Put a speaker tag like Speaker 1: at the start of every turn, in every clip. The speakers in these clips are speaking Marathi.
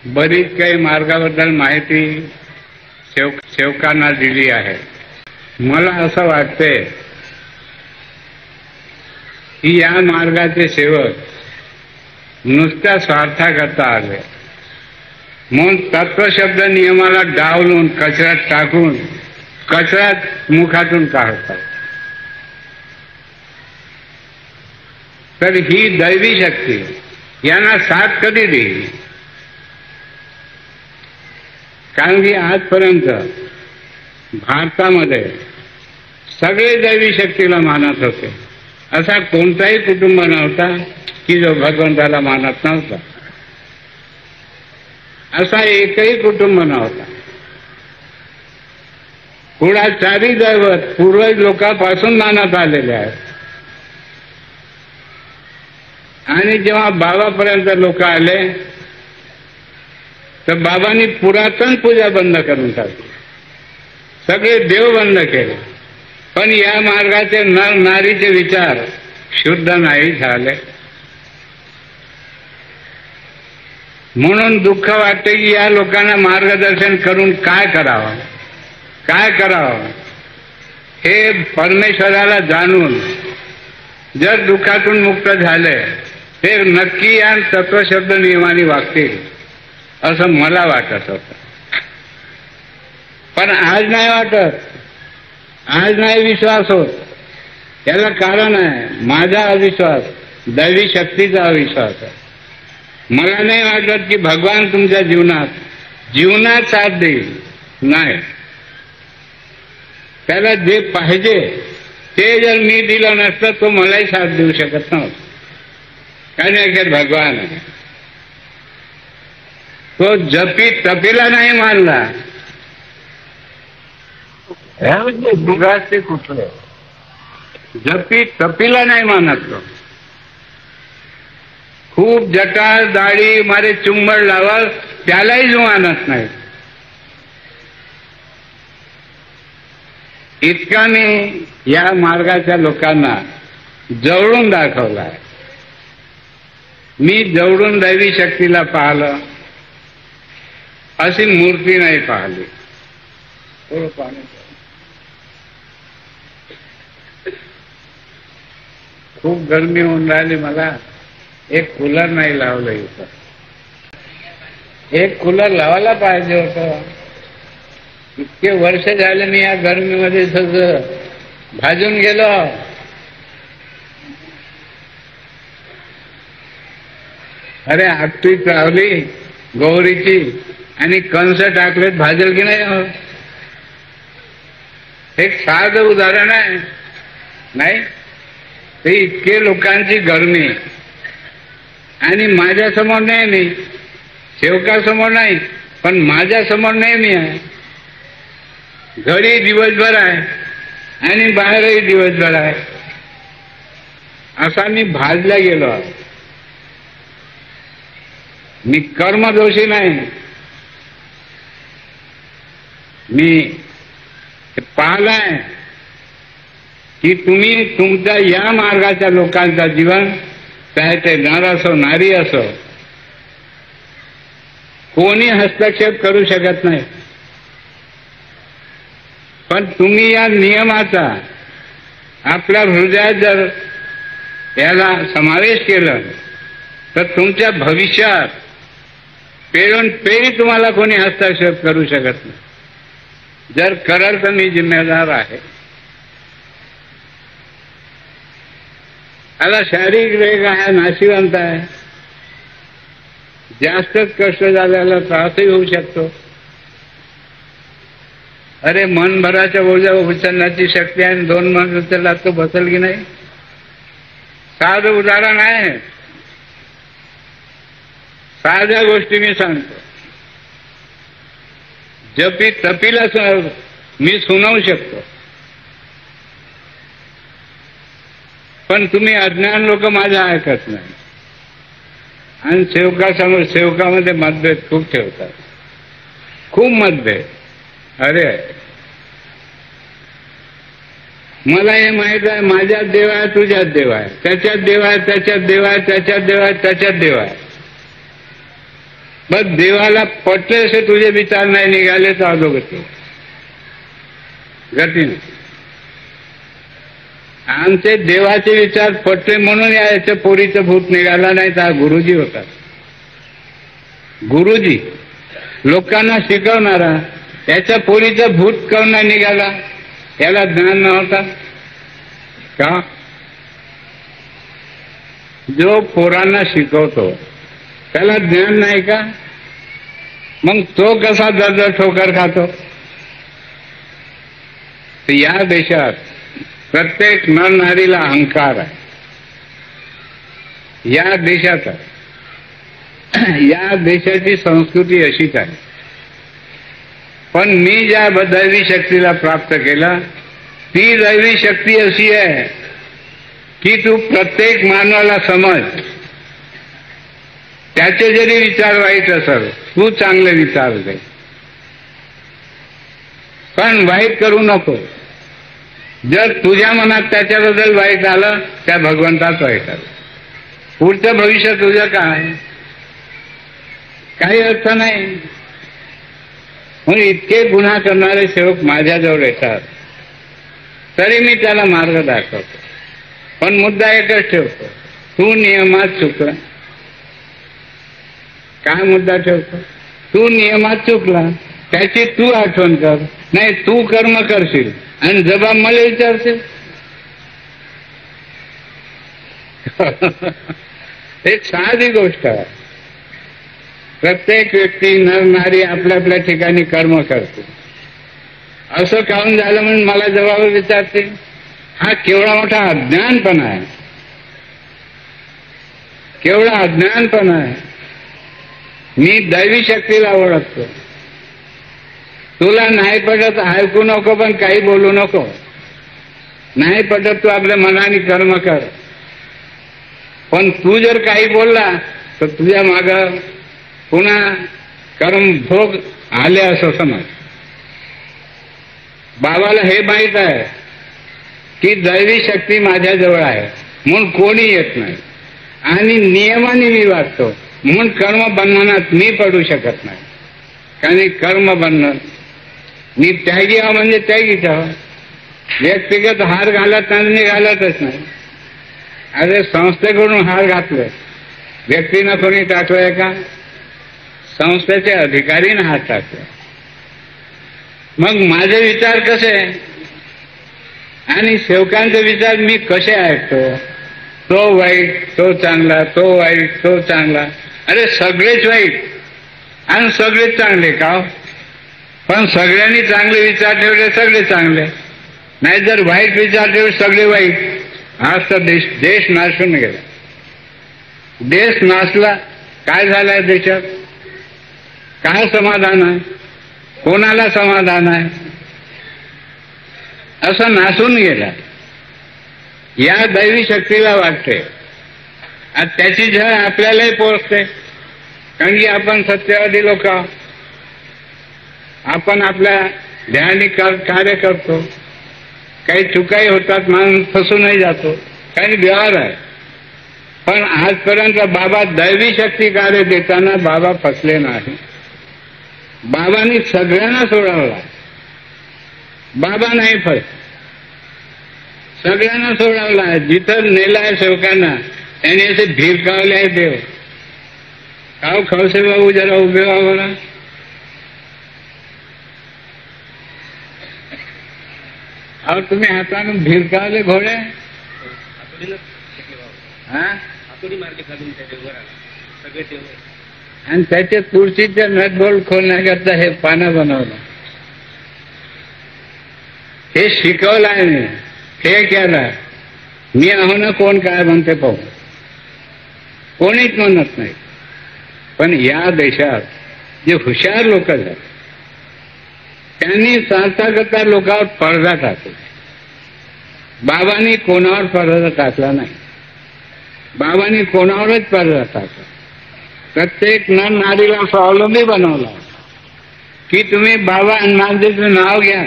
Speaker 1: बरीच काही मार्गाबद्दल माहिती सेवकांना दिली आहे. मला असं वाटते की या मार्गाचे सेवक नुसत्या स्वार्थाकरता आले म्हणून तत्वशब्द नियमाला डावलून कचऱ्यात टाकून कचऱ्यात मुखातून काढतात. तर ही दैवी शक्ती यांना साथ कधी देईल? कारण की आजपर्यंत भारतामध्ये सगळे दैवी शक्तीला मानत होते. असा कोणताही कुटुंब नव्हता की जो भगवंताला मानत नव्हता. असा एकही कुटुंब नव्हता. कुळाचारी दैवत पूर्वज लोकांपासून मानत आलेले आहेत. आणि जेव्हा बाबापर्यंत लोक आले तर बाबांनी पुरातन पूजा बंद करून टाकली. सगळे देव बंद केले. पण या मार्गाचे नर नारीचे विचार शुद्ध नाही झाले. म्हणून दुःख वाटते की या लोकांना मार्गदर्शन करून काय करावं, काय करावं हे परमेश्वराला जाणून जर दुःखातून मुक्त झाले ते नक्की या तत्वशब्द नियमाने वागतील असं मला वाटत होतं. पण आज नाही वाटत. आज नाही विश्वास होत. त्याला कारण आहे माझा अविश्वास, दैवी शक्तीचा अविश्वास आहे. मला नाही वाटत की भगवान तुमच्या जीवनात साथ देईल. नाही, त्याला जे पाहिजे ते जर मी दिलं नसतं तो मलाही साथ देऊ शकत नव्हता. कारण अखेर भगवान आहे. तो जपी तपीला नाही मानला. म्हणजे दुरास ते कुठलं जपी तपीला नाही मानत. तो खूप जटाळ दाढी मारे चुंबड लावाल त्यालाही जो मानत नाही. इतका मी या मार्गाच्या लोकांना जवळून दाखवला आहे. मी जवळून दैवी शक्तीला पाहिलं, अशी मूर्ती नाही पाहिली. खूप गरमी होऊन राहिली. मला एक कूलर नाही लावलं इथं. एक कूलर लावायला पाहिजे होतं. इतके वर्ष झाले मी या गरमीमध्ये सगळं भाजून गेलो. अरे आपटी चावली गौरीची आणि कंस टाकलेत, भाजल की नाही? एक साधं उदाहरण आहे. नाही ते इतके लोकांची गरमी आणि माझ्यासमोर नेहमी, सेवकासमोर नाही पण माझ्यासमोर नेहमी आहे. घरी दिवसभर आहे आणि बाहेरही दिवसभर आहे. असा मी भाजला गेलो. मी कर्मदोषी नाही. मी पाहलाय की तुम्ही तुमच्या या मार्गाच्या लोकांचा जीवन, चाहे ते नर असो नारी असो, कोणी हस्तक्षेप करू शकत नाही. पण तुम्ही या नियमाचा आपल्या हृदयात जर याला समावेश केलं तर तुमच्या भविष्यात पेरून पेरी तुम्हाला कोणी हस्तक्षेप करू शकत नाही. जर कराल तर मी जिम्मेदार आहे. आता शारीरिक वेग आहे, नाशिवंत आहे. जास्तच कष्ट झालेला त्रासही होऊ शकतो. अरे मनभराच्या ओझ्या उचलण्याची शक्ती आहे. 2 मन उचलला तो बसल की नाही? साधं उदाहरण आहे. साध्या गोष्टी मी सांगतो. जपी तपीला मी सुनावू शकतो. पण तुम्ही अज्ञान लोक माझ्या ऐकत नाही. आणि सेवकासमोर सेवकामध्ये मतभेद खूप ठेवतात. खूप मतभेद. अरे मला हे माहित आहे, माझ्यात देव आहे, तुझ्यात देव आहे, त्याच्यात देव आहे, त्याच्यात देव आहे, त्याच्यात देव आहे, त्याच्यात देव आहे. बस देवाला पटले असे तुझे विचार नाही निघाले तर अधोगती गती नाही. आमचे देवाचे विचार पटले म्हणून याच्या पोरीचं भूत निघाला, नाही तर गुरुजी होता. गुरुजी लोकांना शिकवणारा, त्याच्या पोरीचं भूत काऊन नाही निघाला? याला ज्ञान नव्हता का? जो पोरांना शिकवतो त्याला ज्ञान नाही का? मग तो कसा दर ठोकर खातो? या देशात प्रत्येक नरनारीला अहंकार आहे. या देशाचा, या देशाची संस्कृती अशीच आहे. पण मी ज्या दैवी शक्तीला प्राप्त केला, ती दैवी शक्ती अशी आहे की तू प्रत्येक मानवाला समज. त्याचे जरी विचार वाईट असेल, तू चांगले विचार दे, पण वाईट करू नको. जर तुझ्या मनात त्याच्याबद्दल वाईट आलं, त्या भगवंताच वाईट आलं. पुढचं भविष्य तुझं काय? काही अर्थ नाही. म्हणून इतके गुन्हा करणारे सेवक माझ्याजवळ येतात, तरी मी त्याला मार्ग दाखवतो. पण मुद्दा एकच ठेवतो, तू नियमात चुकला. काय मुद्दा ठेवतो? तू नियमात चुकला, त्याची तू आठवण कर. नाही, तू कर्म करशील आणि जबाब मला विचारशील. एक साधी गोष्ट आहे. प्रत्येक व्यक्ती नर नारी आपल्या आपल्या ठिकाणी कर्म करते. असं काहून झालं म्हणून मला जबाब विचारते? हा केवढा मोठा अज्ञानपणा आहे, केवढा अज्ञानपणा आहे. मी दैवी शक्तीला ओळखतो. तुला नाही पटत ऐकू नको, पण काही बोलू नको. नाही पटत तू आपल्या मनाने कर्म कर. पण तू जर काही बोलला तर तुझ्या माग पुन्हा कर्म भोग आले असं समज. बाबाला हे माहित आहे की दैवी शक्ती माझ्याजवळ आहे म्हणून कोणी येत नाही, आणि नियमाने मी वागतो म्हणून कर्म बंधनात मी पडू शकत नाही. कारण कर्म बंधन मी त्यागी आहो म्हणजे त्यागीच आहो. व्यक्तिगत हार घालत नाही, मी घालतच नाही. अरे संस्थेकडून हार घातले, व्यक्तीनं कोणी टाकलंय का? संस्थेचे अधिकारीने हात टाकले. मग माझे विचार कसे आणि सेवकांचे विचार मी कसे ऐकतो? तो वाईट, तो चांगला, तो वाईट, तो चांगला. अरे सगळेच वाईट आणि सगळेच चांगले का? पण सगळ्यांनी चांगले विचार ठेवले, सगळे चांगले. नाही जर वाईट विचार ठेवले, सगळे वाईट. आज तर देश नाशून गेला. देश नाशला. काय झालंय देशात? काय समाधान आहे? कोणाला समाधान आहे? असं नासून गेला. या दैवी शक्तीला वाटते आणि त्याची झळ आपल्यालाही पोहोचते. कारण की आपण सत्यवादी लोक आहोत. आपण आपल्या ध्यानी कार्य करतो. काही चुकाही होतात, माणूस फसूनही जातो, काही व्यवहार आहे. पण आजपर्यंत बाबा दैवी शक्ती कार्य देताना बाबा फसले नाही. बाबांनी सगळ्यांना सोडवला. बाबा नाही फस, सगळ्यांना सोडवला. जिथं नेलाय सेवकांना त्यांनी असे भिरकावले आहे देव. काव खवसे बाबू जरा उभे व्हा बघा. अहो तुम्ही हाताने भिरकावले घोडे. आणि त्याच्या तुळशीच्या नटबोल्ट खोलण्याकरता हे पानं बनवलं. हे शिकवलं आहे मी. हे केलं मी. आहो ना कोण काय म्हणते पाहू. कोणीच म्हणत नाही. पण या देशात जे हुशार लोक आहेत त्यांनी चालता करता लोकांवर पडदा टाकला. बाबांनी कोणावर पडदा टाकला नाही. बाबांनी कोणावरच पडदा टाकला. प्रत्येक नर नारीला स्वावलंबी बनवला की तुम्ही बाबा आणि नामदेवचं नाव घ्या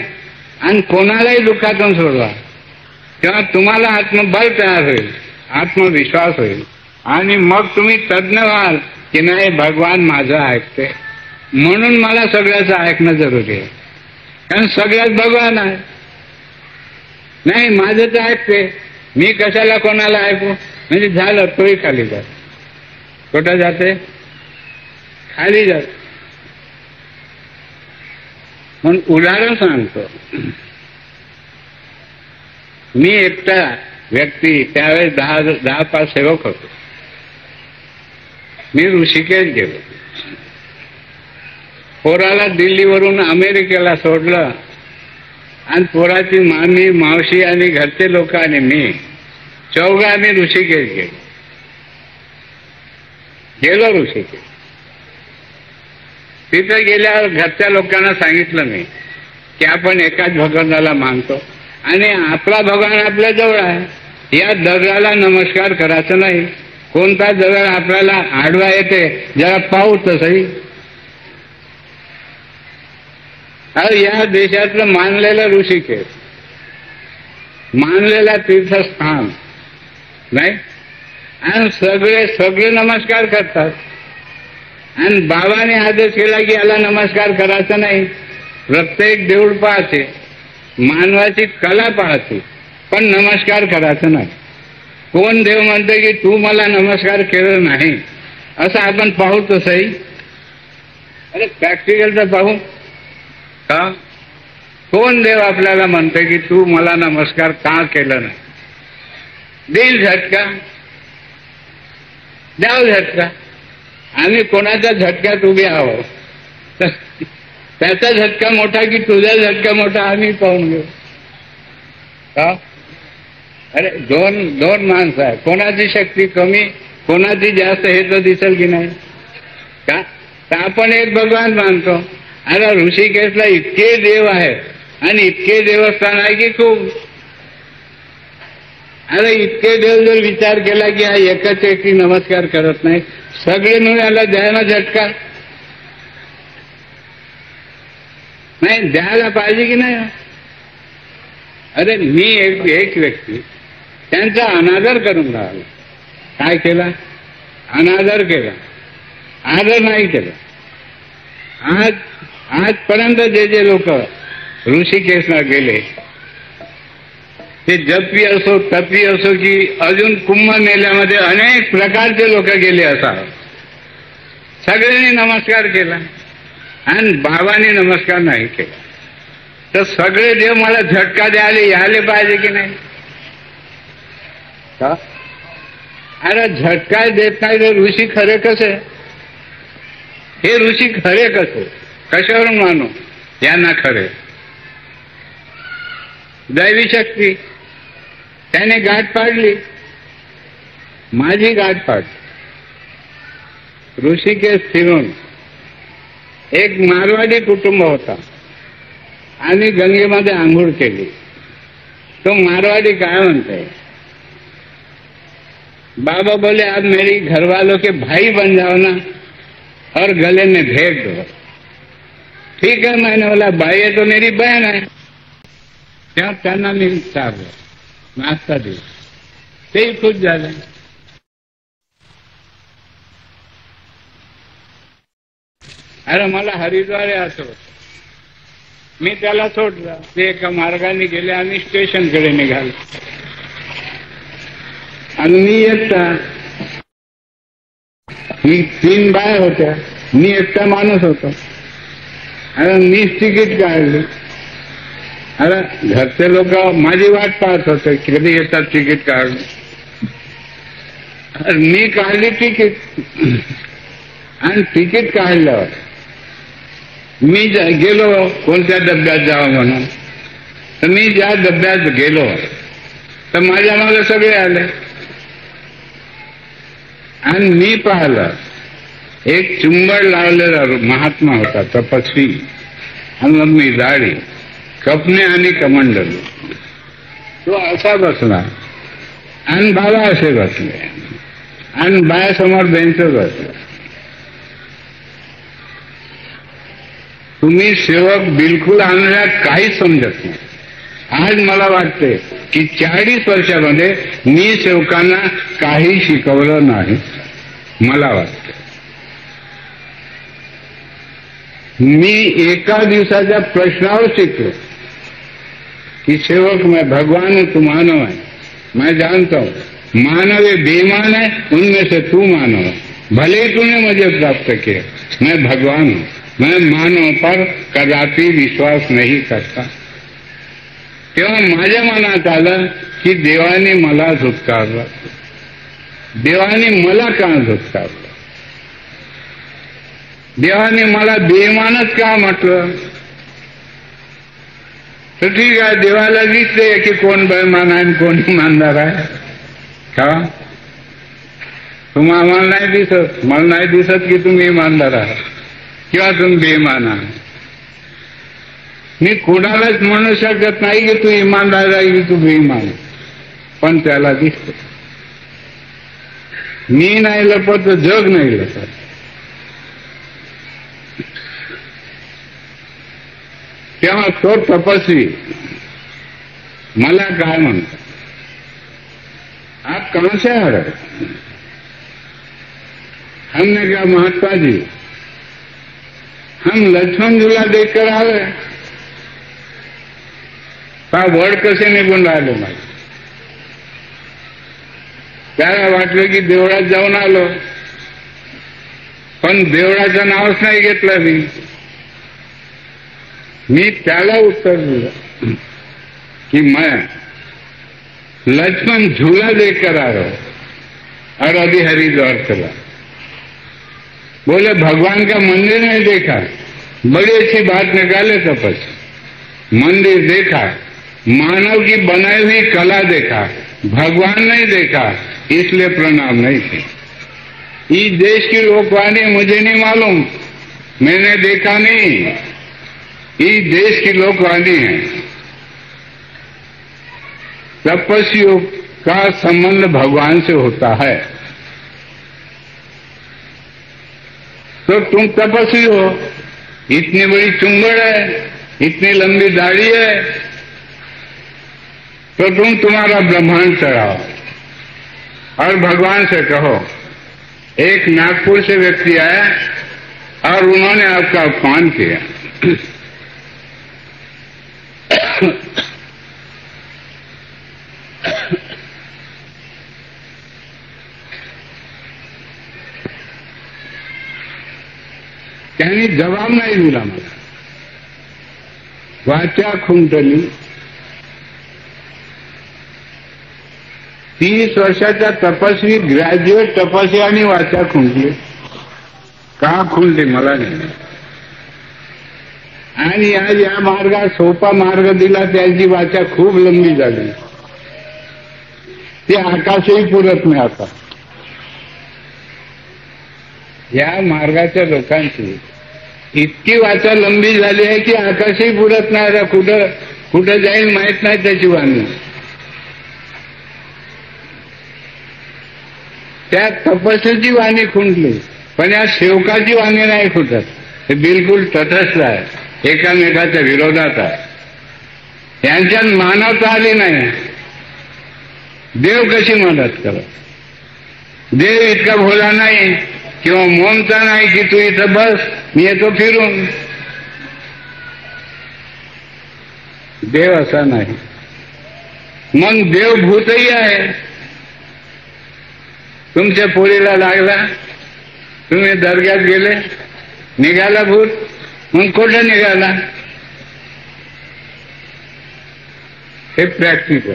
Speaker 1: आणि कोणालाही दुःखातून सोडवा. तेव्हा तुम्हाला आत्मबल तयार होईल, आत्मविश्वास होईल, आणि मग तुम्ही तज्ज्ञ व्हाल की नाही भगवान माझं ऐकते, म्हणून मला सगळ्याचं ऐकणं जरुरी आहे, कारण सगळ्यात भगवान आहे. नाही माझं तर ऐकते, मी कशाला कोणाला ऐकू, म्हणजे झालं तोही खाली जात. कुठं जाते? खाली जात. म्हणून उदाहरण सांगतो. मी एकटा व्यक्ती त्यावेळेस 10-5 सेवक होतो. मी ऋषिकेश गेलो. पोराला दिल्लीवरून अमेरिकेला सोडलं आणि पोराची मामी, मावशी आणि घरचे लोक आणि मी चौघांनी ऋषिकेश गेलो ऋषिकेश. तिथे गेल्यावर घरच्या लोकांना सांगितलं मी की आपण एकाच भगवानाला मानतो आणि आपला भगवान आपल्या जवळ आहे. या दगडाला नमस्कार करायचं नाही. कोणता दगड आपल्याला आडवा येते जरा पाहू तसंही. या देशातलं मानलेलं ऋषिकेश, मानलेला तीर्थस्थान नाही, आणि सगळे नमस्कार करतात. आणि बाबाने आदेश केला की याला नमस्कार करायचा नाही. प्रत्येक देऊळ पाहते, मानवाची कला पाहते, पण नमस्कार करायचा नाही. कोण देव म्हणते की तू मला नमस्कार केला नाही, असं आपण पाहू तसंही. अरे प्रॅक्टिकल तर पाहू का? कोण देव आपल्याला म्हणते की तू मला नमस्कार का केलं नाही? देईल झटका, द्याव झटका. आम्ही कोणाच्या झटक्यात उभे आहोत, त्याचा झटका मोठा की तुझा झटका मोठा आम्ही पाहून घेऊ का? अरे दोन माणसं आहे, कोणाची शक्ती कमी कोणाची जास्त हे तर दिसेल की नाही का? तर आपण एक भगवान मानतो. अरे ऋषिकेशला इतके देव आहेत आणि इतके देवस्थान आहे की खूप. अरे इतके देव जर विचार केला की हा एकच व्यक्ती नमस्कार करत नाही, सगळे मिळून याला द्यायला झटका नाही, द्यायला पाहिजे की नाही? अरे मी एक व्यक्ती त्यांचा अनादर करून राहिला. काय केला? अनादर केला, आदर नाही केला. आजपर्यंत जे लोक ऋषिकेशला गेले ते जपी असो तपी असो की अजून कुंभमेळ्यामध्ये अनेक प्रकारचे लोक गेले असावे, सगळ्यांनी नमस्कार केला आणि बाबांनी नमस्कार नाही केला. तर सगळे देव मला झटका द्यायला यायला पाहिजे की नाही का? अरे झटका देत नाही तर ऋषी खरे कसे? हे ऋषी खरे कसे? कशावरून मानू यांना खरे? दैवी शक्ती. त्याने गाठ पाडली, माझी गाठ पाडली. ऋषिकेश फिरून एक मारवाडी कुटुंब होता आणि गंगेमध्ये आंघोळ केली. तो मारवाडी काय म्हणते, बाबा बोले अब मेरी घरवालों के भाई बन जाओ ना और गले में भेंट दो. ठीक है, मैंने बोला भाई है तो मेरी बहन है. क्या त्यांना मी विचारलं, नाश्ता दिला, तेही खुश झाले. अरे मला हरिद्वार यायचं होतं, मी त्याला सोडलं. ते एका मार्गाने गेले आणि स्टेशनकडे निघाले आणि मी एकटा. मी 3 बाया होत्या, मी एकटा माणूस होतो. अरे मीच तिकीट काढली. अरे घरचे लोक माझी वाट पाहत होते, कधी येतात तिकीट काढून. मी काढली तिकीट आणि तिकीट काढल्यावर मी गेलो कोणत्या डब्यात जावं म्हणून. तर मी ज्या डब्यात गेलो तर माझ्या मागे सगळे आले आणि मी पाहिलं एक चुंबड लावलेला महात्मा होता, तपस्वी, आणि लंबी दाढी, कपने आणि कमंडल. तो असा बसला आणि बाबा असे बसले आणि बायासमोर बेंचवर बसले. तुम्ही सेवक बिलकुल आम्हाला काहीच समजत नाही. आज मला वाटते की 40 वर्षामध्ये मी सेवकांना काही शिकवलं नाही. मला वाटतं मी एका दिवसाच्या प्रश्नावर शिकलो कि सेवक मैं भगवान हूं, तू मानव है. मैं जानता हूं मानव ये बेईमान है, उनमें से तू मानव है. भले ही तूने मुझे प्राप्त किया, मैं भगवान हूं. मैं मानव पर कदापि विश्वास नहीं करता. तेव्हा माझ्या मनात आलं की देवाने मला धुतकारलं. देवाने मला का धुतकारलं? देवाने मला बेईमानच का म्हटलं? तर ठीक आहे, देवाला दिसते की कोण बेईमान आहे आणि कोण इमानदार आहे का? तुम्हाला मला नाही दिसत. मला नाही दिसत की तुम्ही इमानदार आहात किंवा तुम्ही बेईमान आहात. मी कोणालाच म्हणू शकत नाही की तू इमानदार आहे की तू बेईमान, पण त्याला दिसत. मी नाही लपत तर जग नाही लपत. तेव्हा तो तपस्वी मला काय म्हणतो, आप कहां से आ रहे? हमने कहा महात्मा जी हम लक्ष्मण झूला देखकर आ रहे. पहा वड कसे निघून राहिले माझे. त्याला वाटलं की देवळात जाऊन आलो, पण देवळाचं नावच नाही घेतलं. मी त्याला उत्तर दिलं कि मैं लक्ष्मण झूला देखकर आ रहा हूं और अभी हरिद्वार चला. बोले भगवान का मंदिर नहीं देखा, बड़ी अच्छी बात निकाले तपस. मंदिर देखा, मानव की बनाई हुई कला देखा, भगवान नहीं देखा, इसलिए प्रणाम नहीं किया. इस देश की लोकवाणी मुझे नहीं मालूम, मैंने देखा नहीं. इस देश की लोकवाणी है. तपस्वियों का संबंध भगवान से होता है. तो तुम तपस्वी हो, इतनी बड़ी चुंबड़ है, इतनी लंबी दाढ़ी है, तो तुम तुम्हारा ब्रह्मांड चढ़ाओ और भगवान से कहो. एक नागपुर से व्यक्ति आया और उन्होंने आपका अपमान किया. त्यांनी जबाब नाही दिला मला. वाचा खुंटली. 30 वर्षाचा तपस्वी, ग्रॅज्युएट तपस्वी आणि वाचा खुंटली. का खुंटली मला नाही. आणि आज या मार्गात सोपा मार्ग दिला, त्याची वाचा खूप लंबी झाली. ते आकाशही पुरत नाही आता. या मार्गाच्या लोकांची इतकी वाचा लंबी झाली आहे की आकाशही पुरत नाही. कुठं कुठं जाईल माहित नाही त्याची वाणी. त्या तपस्याची वाणी खुंटली, पण या सेवकाची वाणी नाही खुटत. हे बिलकुल तटस्थ आहे, एकामेकाच्या विरोधात आहे. यांच्यात मानवता आली नाही. देव कशी मदत करत? देव इतका भोला नाही किंवा मोमचा नाही की तू इथं बस, मी येतो फिरून. देव असा नाही. मग देव भूतही आहे. तुमच्या पोरीला लागला, तुम्ही दर्ग्यात गेले, निघाला भूत. मग कुठं निघाला? हे प्रॅक्टिकल.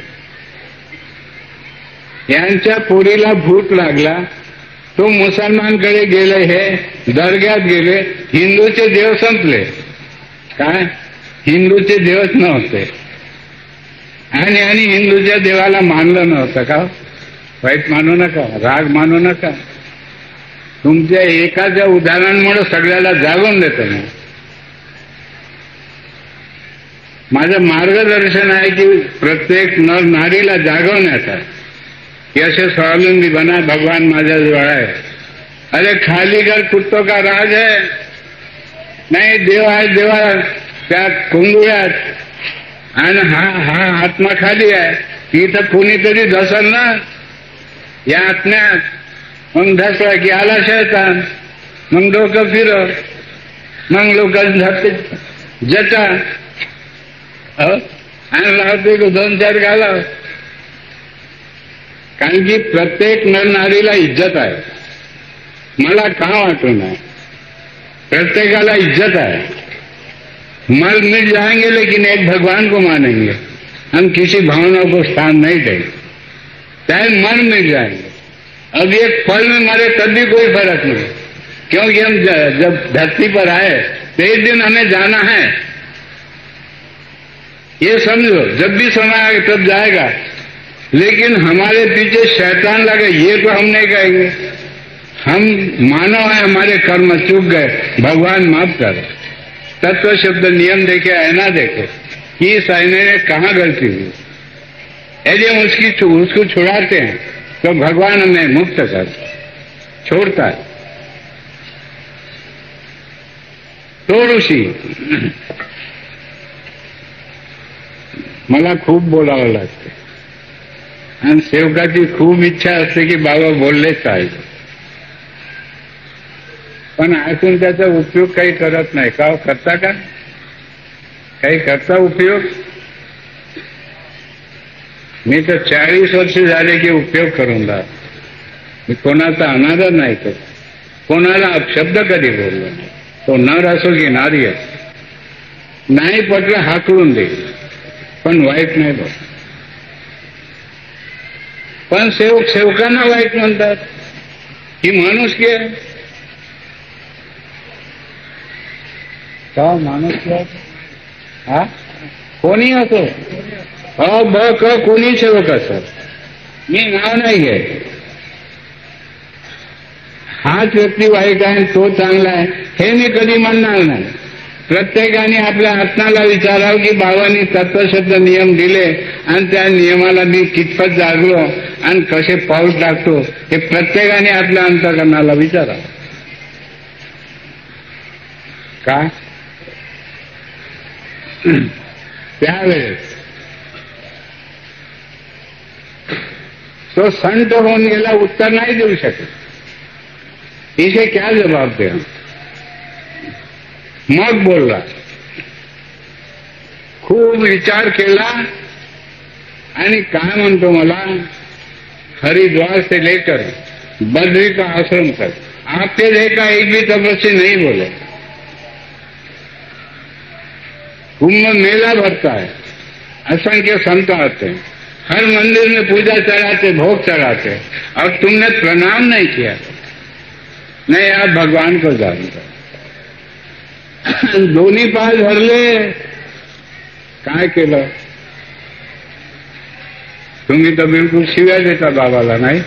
Speaker 1: यांच्या पोरीला भूत लागला, तो मुसलमानकडे गेले, हे दर्ग्यात गेले. हिंदूचे देव संपले. काय? हिंदूचे देवच नव्हते. आणि हिंदूच्या देवाला मानलं नव्हतं का? वाईट मानू नका, राग मानू नका. तुमच्या एकाच्या उदाहरणामुळे सगळ्याला जागून देतं ना. माझं मार्गदर्शन आहे की प्रत्येक नर नारीला जागवण्याचा की असे स्वावलंबी बना, भगवान माझ्याजवळ आहे. अरे खाली घर कुत्तों का राज है. नाही, देव आहे. देवा त्या कुंगुळ्यात आणि हा आत्मा खाली आहे, तिथं कोणीतरी धसल ना या आत्म्यात, मग धसला की आला शैतान, मग डोकं फिरव, मग लोक जटा आणि लावते 2-4 घालाव. कारण की प्रत्येक नरनारीला इज्जत आहे. मला का वाटू नये, प्रत्येकाला इज्जत है. मर मिट जाएंगे लेकिन एक भगवान को मानेंगे, हम किसी भावनाओं को स्थान नहीं देंगे, चाहे मन मिट जाएंगे. अब एक पल में मरे तब भी कोई फर्क नहीं, क्योंकि हम जब धरती पर आए तो एक दिन हमें जाना है, ये समझो. जब भी समय आएगा तब जाएगा, लेकिन हमारे पीछे शैतान लगे ये तो हम नहीं कहेंगे. हम मानव है, हमारे कर्म चूक गए, भगवान माफ कर. तत्व शब्द नियम देखे, आईना देखो कि इस आईने ने कहाँ गलती हुई. यदि हम उसको छुड़ाते हैं तो भगवान हमें मुक्त कर छोड़ता है. थोडीशी मला खूप बोलावं लागते आणि सेवकाची खूप इच्छा असते की बाबा बोललेच पाहिजे, पण ऐकून त्याचा उपयोग काही करत नाही. का करता का काही करता उपयोग? मी तर 40 वर्ष झाले की उपयोग करून राहतो. मी कोणाचा अनादर नाही करत, कोणाला अपशब्द कधी बोललो नाही. तो नर असो की नारी असो, नाही पटलं हाकलून दे, पण वाईट नाही बोल. पण सेवकांना वाईट म्हणतात, ही माणुसकी आहे का? माणुसकी आहे हा, कोणी असो, अ ब क कोणी सेवक असो, मी नाव नाही घे. हाच व्यक्ती वाईट आहे, तो चांगला आहे हे मी कधी म्हणणार नाही. प्रत्येकाने आपल्या आत्म्याला विचारावं की बाबांनी तत्वशब्द नियम दिले आणि त्या नियमाला मी कितपत जागलो आणि कसे पाऊल टाकतो हे प्रत्येकाने आपल्या अंतःकरणाला विचारावं. का त्यावेळेस तो संत होऊन गेला उत्तर नाही देऊ शकत. इसे क्या जवाब दे. मग बोलला, खूप विचार केला आणि काय म्हणतो मला, हरिद्वार से लेकर बद्री का आश्रम तक आपके देखा एक भी तपस्वी नहीं बोले. कुंभ मेला भरता है, असंख्य संत आते हैं, हर मंदिर में पूजा चढ़ाते, भोग चढ़ाते, और तुमने प्रणाम नहीं किया. नहीं, आप भगवान को जानते. दोन्ही पाय धरले, काय केलं? तुम्ही तर बिलकुल शिव्या देता बाबाला. नाही,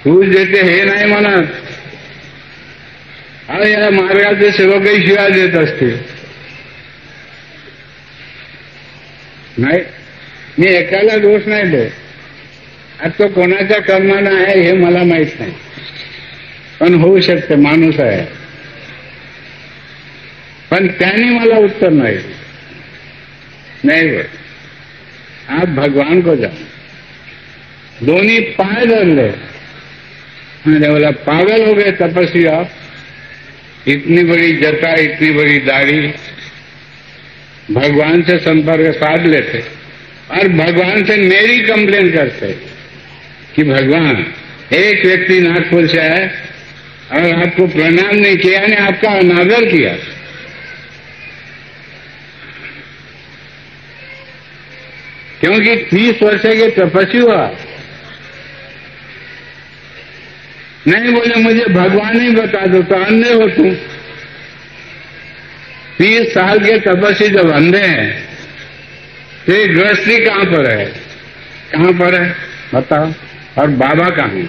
Speaker 1: तूच देते हे नाही म्हणत. अरे या मार्गाचे सेवकही शिव्या देत असतील. नाही, मी एकाला दोष नाही देत. आता तो कोणाच्या कर्मानं आहे हे मला माहित नाही, पण होऊ शकते, माणूस आहे. पण त्याने मला उत्तर नाही. बोल, आप भगवान को जानो. दोन्ही पाय धरले, बोला पागल हो गए तपस्वी आप, इतनी बड़ी जटा, इतनी बड़ी दाढ़ी, भगवान से संपर्क साध लेते और भगवान से मेरी कंप्लेन करते कि भगवान एक व्यक्ति नागपुर से आए और आपको प्रणाम नहीं किया ने आपका अनादर किया. क्योंकि 30 वर्ष के तपस्वी हुआ. नहीं बोले मुझे भगवान ही बता दो, तो अंधे हो तुम. 30 साल के तपस्वी जब अंधे हैं तो गृहस्थी कहां पर है? कहां पर है बताओ? और बाबा कहां है?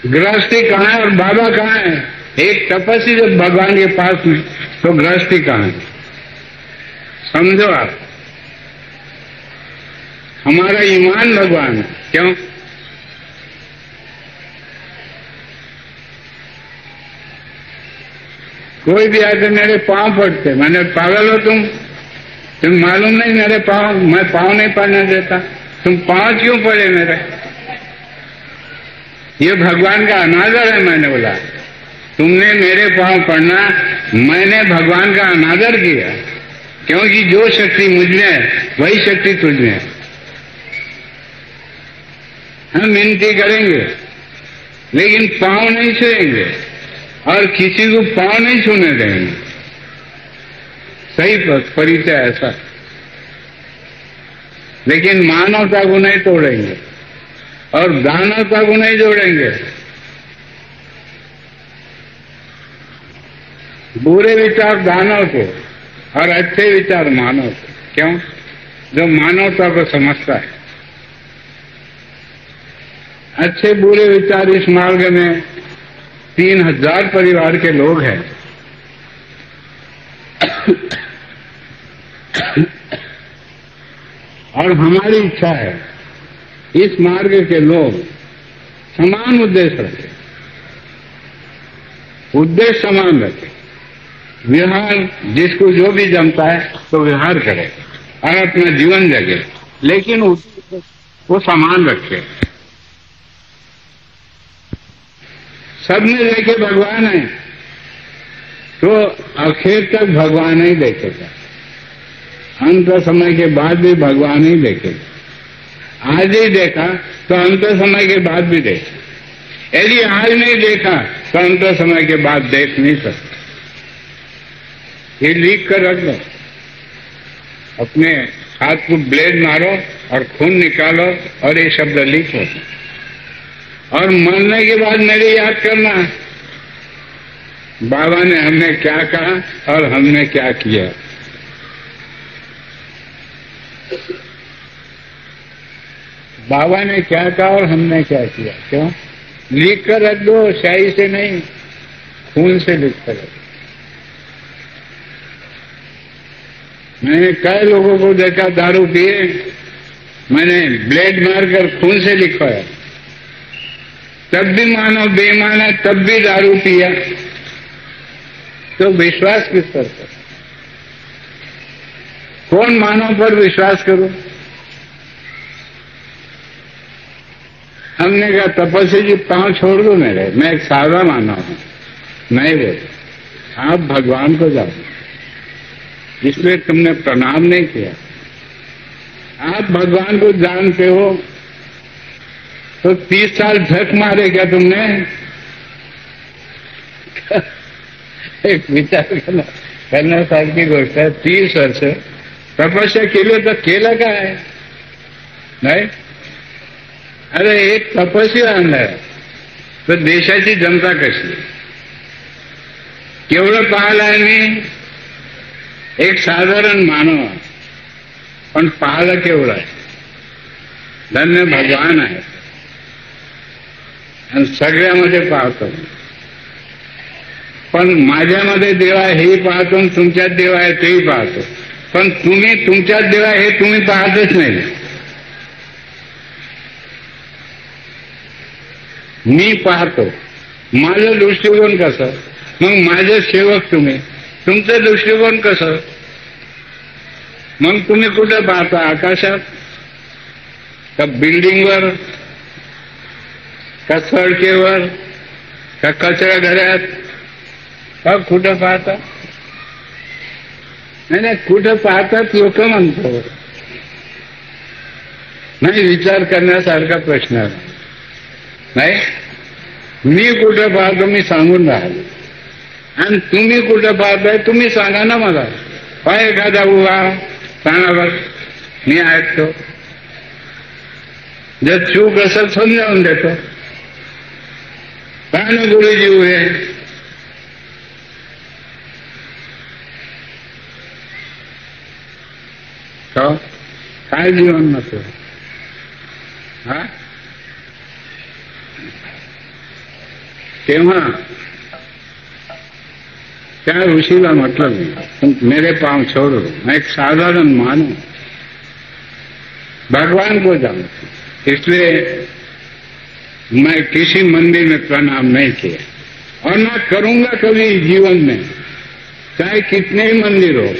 Speaker 1: गृहस्थी कहां है और बाबा कहां है? एक तपस्वी जब भगवान के पास में, तो गृहस्थी कहां है? समझो आप, हमारा ईमान भगवान है. क्यों? कोई भी आकर मेरे पांव पड़ते, मैंने पागल हो तुम, तुम मालूम नहीं मेरे पाँव, मैं पाँव नहीं पड़ने देता, तुम पाँव क्यों पड़े मेरे? ये भगवान का अनादर है। मैंने बोला तुमने मेरे पाँव पड़ना, मैंने भगवान का अनादर किया, क्योंकि जो शक्ति मुझ में है वही शक्ति तुझ में है। हम विनती करेंगे लेकिन पाँव नहीं छुएंगे और किसी को पाँव नहीं छूने देंगे। सही परिचय ऐसा। लेकिन मानवता को नहीं तोड़ेंगे और दानवता को नहीं जोड़ेंगे। बुरे विचार दानव को और अच्छे विचार मानव को। क्यों? जो मानवता को समझता है। अच्छे बुरे विचार इस मार्ग में 3000 परिवार के लोग हैं। और हमारी इच्छा है इस मार्ग के लोग समान उद्देश्य रखें, उद्देश्य समान रखें। विहार जिसको जो भी जमता है तो विहार करे और अपना जीवन जगे, लेकिन वो समान रखे। सबने देखे भगवान है तो आखिर तक भगवान ही देखेगा, अंत समय के बाद भी भगवान ही देखेगा। आज ही देखा तो अंत समय के बाद भी देखे। यदि आज नहीं देखा तो अंत समय के बाद देख नहीं सकता। ये लिख कर रख दो, अपने हाथ को ब्लेड मारो और खून निकालो और ये शब्द लिखो और मरने के बाद मेरे याद करना बाबा ने हमें क्या कहा और हमने क्या किया। बाबा ने क्या कहा और हमने क्या किया। क्यों? लिख कर रख दो, स्याही से नहीं, खून से लिख कर रख दो। मैंने कई लोगों को देखा दारू पिए, मैंने ब्लेड मारकर खून से लिखवाया, तब भी मानो बेईमान है, तब भी दारू पिया, तो विश्वास किस पर करो? कौन मानव पर विश्वास करो? हमने कहा तपस्या जी पांव छोड़ दो मेरे, मैं एक सादा मानव हूं। नहीं बोले, आप भगवान को जाओ, इसलिए तुमने प्रणाम नहीं किया। आप भगवान को जानते हो तो 30 साल झक मारे क्या तुमने? एक विचार करना साल की गोष्ट है। 30 वर्ष तपस्या केली तर केलं काय? नाही? अरे एक तपस्या आणलाय तर देशाची जनता कशी? केवढं पाहिलंय मी, एक साधारण मानव पण पाहिलं केवढं आहे. धन्य भगवान आहे आणि सगळ्यामध्ये पाहतो. पण माझ्यामध्ये देव आहे हेही पाहतो आणि तुमच्यात देव आहे तेही पाहतो. पण तुम्ही तुमच्यात देव आहे हे तुम्ही पाहतच नाही. मी पाहतो. माझं दृष्टिकोन कसं? मग माझे सेवक तुम्ही, तुमचं दृष्टिकोन कसं? मग तुम्ही कुठं पाहता? आकाशात का बिल्डिंगवर का सडकेवर का कचरा घरात का कुठं पाहता? नाही कुठं पाहतात लोक म्हणतो. नाही विचार करण्यासारखा प्रश्न आहे. नाही मी कुठं पाहतो मी सांगून राहिलो आणि तुम्ही कुठं पाहताय तुम्ही सांगा ना मला. पाय एखादा उभा सांगा बघ, मी ऐकतो. जर चूक असेल समजावून देतो. काय ना गुरुजी उभे काय जीवन नको. हा तेव्हा त्या ऋषीला म्हटलं मेरे पांव छोड़ो, मैं एक साधारण मानव भगवान को जानता, इसलिए मैं किसी मंदिर में प्रणाम नहीं किया और न करूंगा कभी जीवन में, चाहे कितने ही मंदिर हो.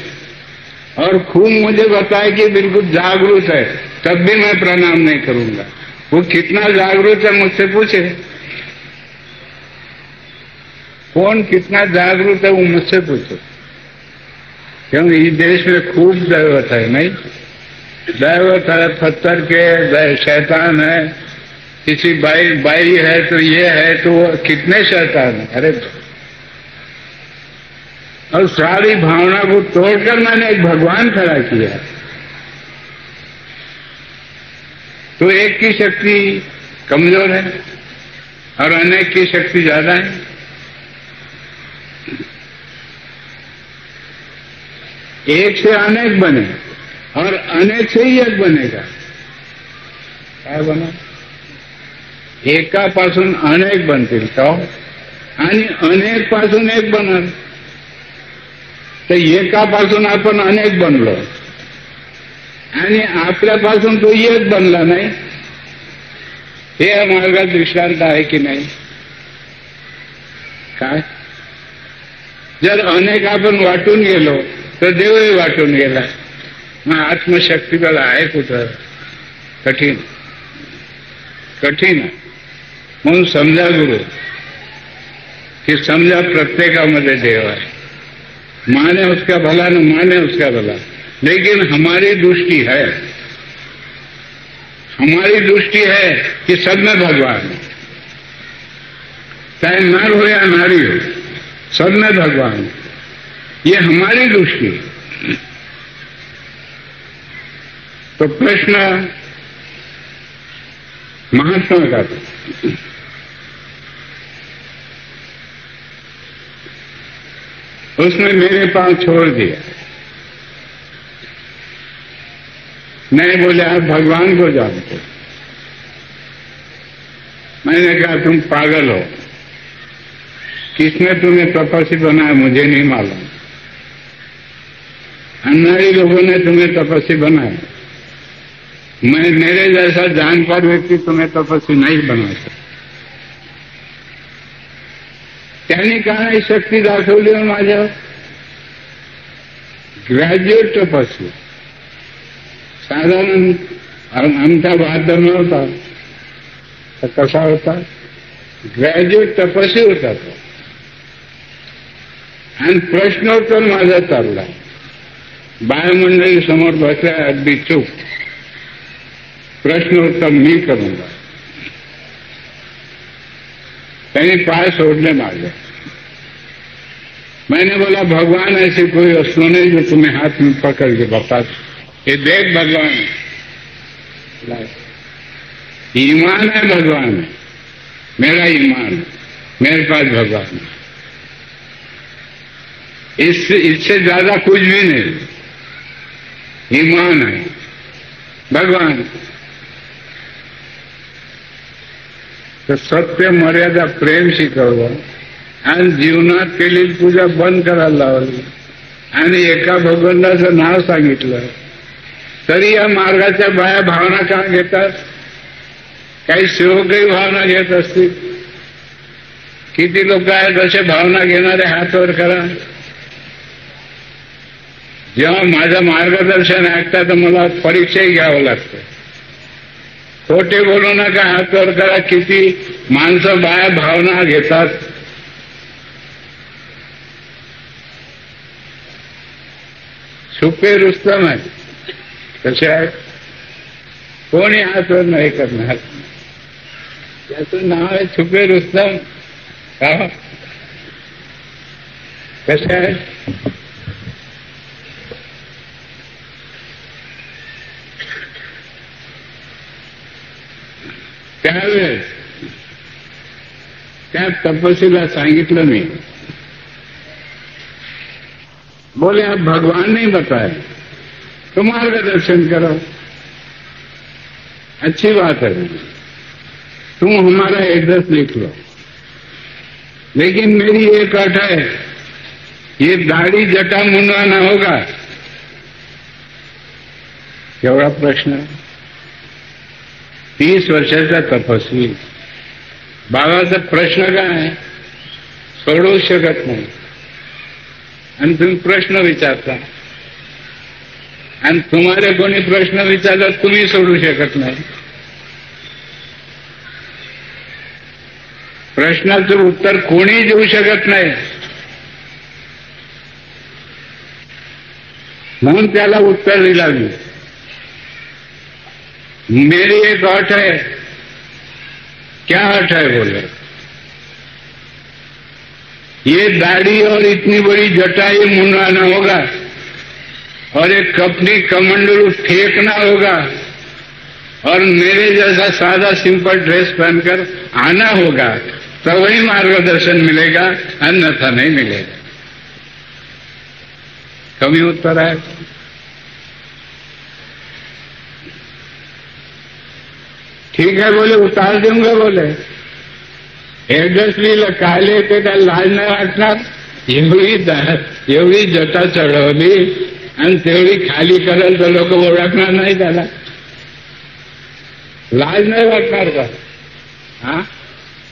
Speaker 1: और खूब मुझे बताए कि बिल्कुल जागरूक है, तब भी मैं प्रणाम नहीं करूंगा। वो कितना जागरूक है मुझसे पूछे, कौन कितना जागरूक है वो मुझसे पूछे। क्योंकि इस देश में खूब दैवत है, नहीं दैवत है, पत्थर के शैतान है, किसी बाई है तो ये है तो वो, कितने शैतान है। अरे और सारी भावना को तोड़कर मैंने एक भगवान खड़ा किया, तो एक की शक्ति कमजोर है और अनेक की शक्ति ज्यादा है। एक से अनेक बने और अनेक से ही एक बनेगा। काय बना? एकापासून अनेक बनतील का आणि अनेक पासून एक बनल, तर एकापासून आपण अनेक बनलो आणि आपल्यापासून तो एक बनला नाही। हे मार्गात दृष्टांत आहे की नाही? काय जर अनेक आपण वाटून गेलो तर देवही वाटून गेला, मग आत्मशक्तीला आहे कुठं? कठीण कठीण आहे। म्हणून समजा गुरु कि समझा प्रत्येकामध्ये देव है, माने उसका भला न माने उसका भला, लेकिन हमारी दृष्टि है, हमारी दृष्टि है कि सब में भगवान है, चाहे नर हो या नारी हो, सब में भगवान है। ये हमारी दृष्टि है। तो प्रश्न महात्मा का था, उसने मेरे पास छोड़ दिया। नहीं बोले आप भगवान को जानते। मैंने कहा तुम पागल हो, किसने तुम्हें तपस्वी बनाया मुझे नहीं मालूम, अनाड़ी लोगों ने तुम्हें तपस्वी बनाया, मैं मेरे जैसा जानकार व्यक्ति तुम्हें तपस्वी नहीं बना सकता। त्यांनी काय शक्ती दाखवली माझ्यावर? ग्रॅज्युएट तपस्वी, साधारण आमचा बहादर नव्हता तर कसा होता? ग्रॅज्युएट तपस्वी होता तो। आणि प्रश्नोत्तर माझा चालला, बाळमंडळी समोर बसल्या अगदी चूप, प्रश्नोत्तर मी करूंगा। त्यांनी पाय सोडले माझे। मैंने बोला भगवान ऐसी कोई वस्तु नहीं जो तुम्हें हाथ में पकड़ के बता, ये देख भगवान है, ईमान है भगवान है, मेरा ईमान है, मेरे पास भगवान है, इससे ज्यादा कुछ भी नहीं, ईमान है भगवान। तर सत्य मर्यादा प्रेम शिकवलं आणि जीवनात केलेली पूजा बंद करायला लावली आणि एका भगवंताचं नाव सांगितलं, तरी या मार्गाच्या बाया भावना का घेतात? काही सेवकही भावना घेत असतील। किती लोक आहेत असे भावना घेणारे? हात वर करा। जेव्हा माझं मार्गदर्शन ऐकतात तर मला परीक्षाही घ्यावं लागतं। खोटे बोलू नका, हात वर करा। किती माणसं बाया भावना घेतात? छुपे रुस्तम आहे, कसे आहे? कोणी हात वर नाही करणार, त्याचं नाव आहे छुपे रुस्तम। का कसे आहे? त्यावेळेस त्या तपस्वीला सांगितलं मी, बोले आप भगवान नहीं बताए तो मार्गदर्शन करो, अच्छी बात है, तुम हमारा एड्रेस लिख लो, लेकिन मेरी एक अट है, ये दाढ़ी जटा मुंडवाना होगा। केवढा प्रश्न? 30 वर्षाचा तपस्वी, बाबाचा प्रश्न काय आहे? सोडवू शकत नाही आणि तुम्ही प्रश्न विचारता। आणि तुम्हाला कोणी प्रश्न विचारला तुम्ही सोडू शकत नाही. प्रश्नाचं उत्तर कोणी देऊ शकत नाही. म्हणून त्याला उत्तर दिला मी. मेरी एक अट है. क्या अट है बोले? ये दाढ़ी और इतनी बड़ी जटाई मुंडाना होगा और एक अपनी कमंडलू फेंकना होगा और मेरे जैसा सादा सिंपल ड्रेस पहनकर आना होगा, तो वही मार्गदर्शन मिलेगा, अन्यथा नहीं मिलेगा. कमी उत्तर है. ठीक है बोले, उतार दूंगा बोले. एड्रेस लिहिलं, काय लिहिते त्या लाज नाही वाटणार. एवढी जटा चढवली आणि तेवढी खाली करेल तर लोक ओळखणार नाही त्याला. लाज नाही वाटणार का हा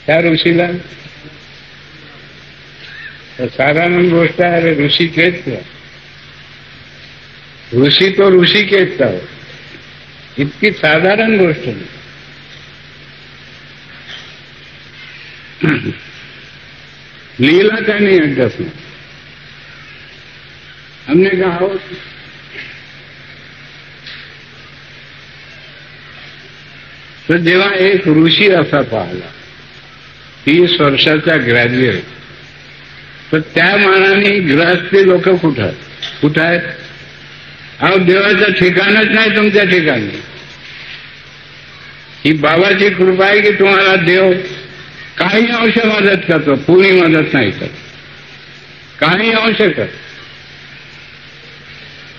Speaker 1: त्या ऋषीला? साधारण गोष्ट आहे. ऋषी केच ऋषी तो ऋषी केच इतकी साधारण गोष्ट नाही. लीला का नहीं एड्रेस में. हमने कहा हो तो जेव्हा एक ऋषी असा पाहिला 30 वर्षाचा ग्रॅज्युएट, तर त्या मानाने गृहस्थी लोक कुठं आहेत? अहो देवाचं ठिकाणच नाही तुमच्या ठिकाणी. ही बाबाची कृपा आहे की तुम्हाला देव काही अंश मदत करतो, पूर्ण मदत नाही करत. काही अंश कर,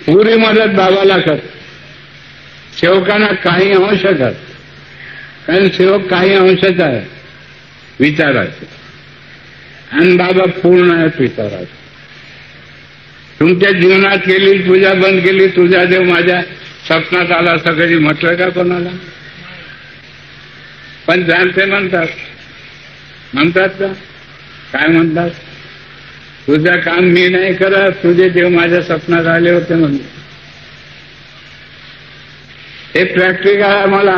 Speaker 1: पूरी मदत बाबाला कर. सेवकांना काही अंश कर, कारण सेवक काही अंशच आहे विचाराचे आणि बाबा पूर्ण आहेत विचाराचे. तुमच्या जीवनात केली पूजा बंद केली, तुझा देव माझ्या स्वप्नात आला असं कधी म्हटलं का कोणाला? पण जाणते म्हणतात का? काय म्हणतात? तुझं काम मी नाही करत, तुझे देव माझ्या स्वप्नात आले होते म्हणून. हे प्रॅक्टिकल आहे. मला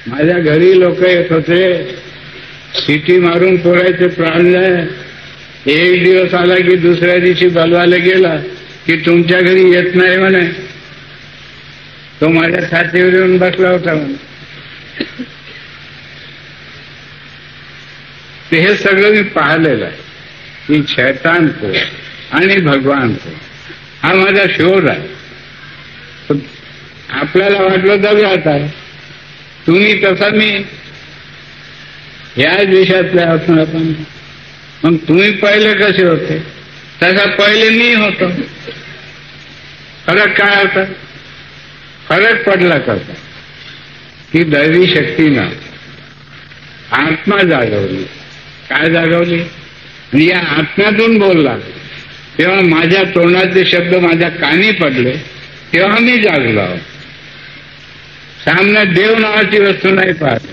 Speaker 1: माझ्या घरी लोक येत होते, सिटी मारून पोरायचे प्राण जाय. एक दिवस आला की दुसऱ्या दिवशी बोलवायला गेला की तुमच्या घरी येत नाही म्हणे. तो माझ्या छातीवर येऊन बसला होता म्हणे. ते हे सगळं मी पाहिलेलं आहे की शैतान को आणि भगवान को हा माझा शोध आहे. आपल्याला वाटलं तर आता तुम्ही तसा मी या देशातले आहोत ना आपण. मग तुम्ही पहिले कसे होते? तसा पहिले मी होतो. फरक काय होता? फरक पडला कसा की दैवी शक्तीनं आत्मा जागवली. काय जागवली? आणि या आत्म्यातून बोलला तेव्हा माझ्या तोंडाचे शब्द माझ्या कानी पडले, तेव्हा मी जागलो. सामने देव नावाची वस्तू नाही पाहत.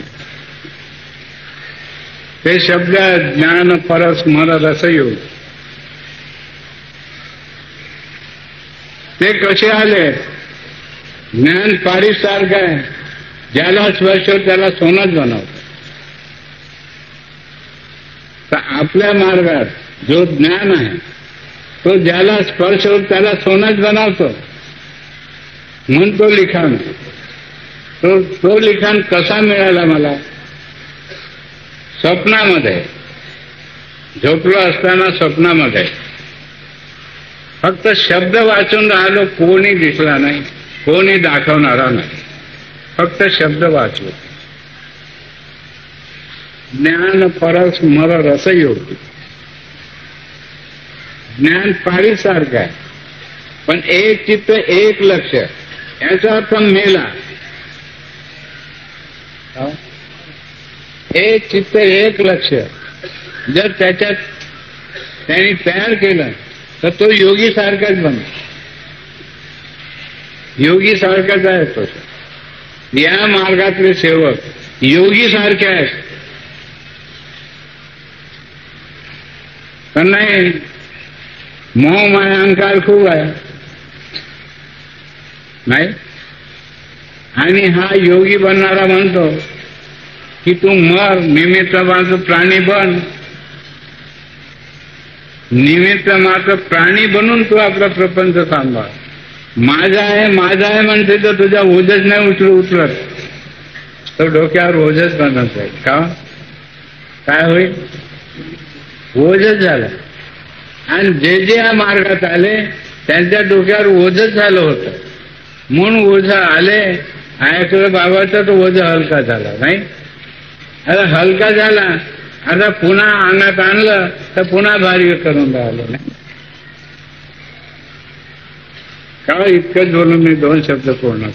Speaker 1: ते शब्द ज्ञान परस्मर रसयोग ते कसे आले? ज्ञान पारीसारखं आहे. ज्याला स्पर्श त्याला सोनच बनवतो. तर आपल्या मार्गात जो ज्ञान आहे तो ज्याला स्पर्श होत त्याला सोनच बनवतो. म्हणून तो लिखाण तो लिखाण कसा मिळाला मला? स्वप्नामध्ये. झोपलो असताना स्वप्नामध्ये फक्त शब्द वाचून राहिलो. कोणी दिसला नाही, कोणी दाखवणारा नाही, फक्त शब्द वाचलो. ज्ञान परस्मर रसयोग. ज्ञान पारीसारखं आहे, पण एक चित्त एक लक्ष. याचा अर्थ मेला. एक चित्त एक लक्ष जर त्याच्यात त्यांनी तयार केलं तर तो योगी सारखाच बनतो. योगी सारखाच आहे तो. या मार्गातले सेवक योगी सारखे आहेत. तर नाही मोह माया अहंकार खूप आहे. नाही. आणि हा योगी बनणारा म्हणतो की तू मर, निमित्त मात्र प्राणी बन. निमित्त मात्र प्राणी बनून तू आपला प्रपंच सांभाळ. माझा आहे माझा आहे म्हणते तर तुझ्या ओझच नाही उतरत, तो डोक्यावर ओझच बनत आहे. का काय होईल? ओझच झालं. आणि जे जे या मार्गात आले त्यांच्या डोक्यावर ओझच झालं होतं, म्हणून ओझ आले. ऐकलं बाबाचं, तो ओझ हलका झाला. नाही, आता हलका झाला, आता पुन्हा अंगात आणलं तर पुन्हा भारी करून राहिलं. नाही का? इतकंच बोलून मी 2 शब्द पूर्ण.